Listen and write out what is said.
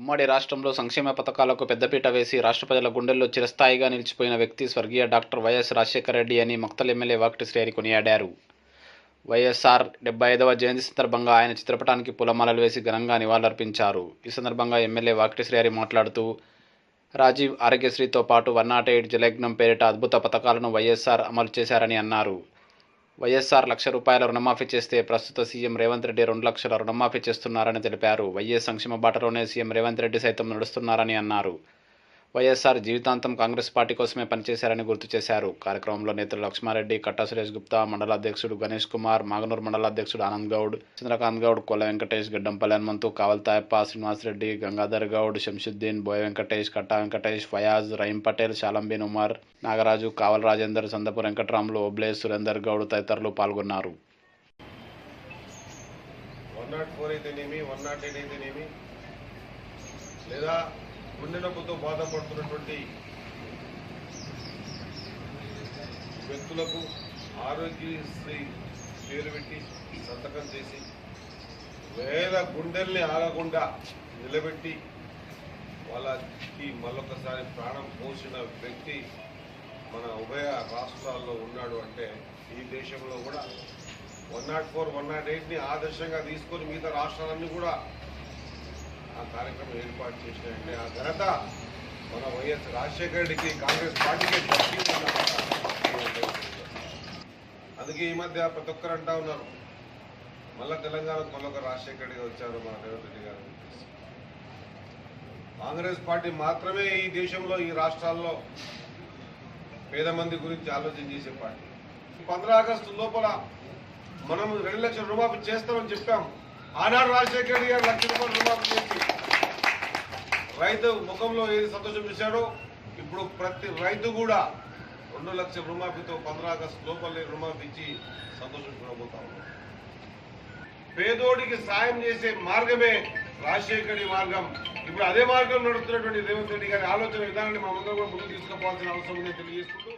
ఉమ్మడి రాష్ట్రంలో సంక్షేమ పథకాలకు పెద్దపీట వేసి రాష్ట్ర ప్రజల గుండెల్లో చిరస్థాయిగా నిలిచిపోయిన వ్యక్తి స్వర్గీయ డాక్టర్ వైఎస్ రాజశేఖర రెడ్డి అని మక్తల్ ఎమ్మెల్యే వాకిటి శ్రీహరి కొనియాడారు. వైఎస్ఆర్ 75వ జయంతి సందర్భంగా ఆయన చిత్రపటానికి పూలమాలలు వేసి ఘనంగా నివాళులర్పించారు. ఈ సందర్భంగా ఎమ్మెల్యే వాకిటి శ్రీహరి మాట్లాడుతూ రాజీవ్ ఆరోగ్యశ్రీతో పాటు 108 జలయజ్ఞం పేరిట అద్భుత పథకాలను వైఎస్ఆర్ అమలు చేశారని అన్నారు. వైఎస్ఆర్ ₹1,00,000 రుణమాఫీ చేస్తే ప్రస్తుత సీఎం రేవంత్ రెడ్డి 2 లక్షల రుణమాఫీ చేస్తున్నారని తెలిపారు. వైఎస్ సంక్షేమ బాటలోనే సీఎం రేవంత్ రెడ్డి సైతం నడుస్తున్నారని అన్నారు. వైఎస్ఆర్ జీవితాంతం కాంగ్రెస్ పార్టీ కోసమే పనిచేశారని గుర్తు చేశారు. కార్యక్రమంలో నేతలు లక్ష్మారెడ్డి, కట్టా సురేష్ గుప్తా, మండల అధ్యక్షుడు గణేష్ కుమార్, మాగనూరు మండల అధ్యక్షుడు ఆనంద్ గౌడ్, చంద్రకాంత్ గౌడ్, కొల వెంకటేష్, గడ్డంపల్లి హనుమంతు, కావల్ తాయప్ప, శ్రీనివాసరెడ్డి, గంగాధర్ గౌడ్, శంషుద్దీన్, బోయ వెంకటేష్, కట్టా వెంకటేష్, ఫయాజ్, రహీం పటేల్, షాలంబీన్ ఉమర్, నాగరాజు, కావల్ రాజేందర్, సందపు వెంకట్రాములు, ఓబ్లేష్, సురేందర్ గౌడ్ తదితరులు పాల్గొన్నారు. 104 అయితేనేమి 108 అయితేనేమి లేదా గుండె నొప్పితో బాధపడుతున్నటువంటి వ్యక్తులకు ఆరోగ్యశ్రీ పేరు పెట్టి సంతకం చేసి వేల గుండెల్ని ఆగకుండా నిలబెట్టి వాళ్ళకి మళ్ళొకసారి ప్రాణం పోసిన వ్యక్తి మన ఉభయ రాష్ట్రాల్లో ఉన్నాడు అంటే ఈ దేశంలో కూడా 104, 108ని ఆదర్శంగా తీసుకొని మిగతా రాష్ట్రాలన్నీ కూడా ఆ కార్యక్రమం ఏర్పాటు చేసినాయంటే ఆ ఘనత మన వైఎస్ రాజశేఖర రెడ్డికి, కాంగ్రెస్ పార్టీకి అందుకే ఈ మధ్య ప్రతి ఒక్కరు అంటా ఉన్నారు మళ్ళా తెలంగాణకు మళ్ళొక రాజశేఖర రెడ్డి వచ్చారు మన రేవంత్ రెడ్డి గారు. కాంగ్రెస్ పార్టీ మాత్రమే ఈ దేశంలో ఈ రాష్ట్రాల్లో పేద మంది గురించి ఆలోచన చేసే పార్టీ. 15 ఆగస్టు లోపల మనం 2 లక్షల రుణమాఫీ చేస్తామని చెప్పాం. ఆనాడు రాజశేఖర రెడ్డి గారు ₹1,00,000 రుణమాఫీ చేసి రైతు ముఖంలో ఏది సంతోషం చూశాడో ఇప్పుడు ప్రతి రైతు కూడా 2 లక్షల రుణమాఫీతో 15 ఆగస్టు లోపలే రుణమాఫీ ఇచ్చి సంతోషం చూడబోతా ఉన్నాం. పేదోడికి సాయం చేసే మార్గమే రాజశేఖర మార్గం. ఇప్పుడు అదే మార్గం నడుస్తున్నటువంటి రేవంత్ రెడ్డి గారి ఆలోచన విధానాన్ని మనమందరం కూడా ముందుకు తీసుకుపోవాల్సిన అవసరం ఉందని తెలియజేసుకుంటూ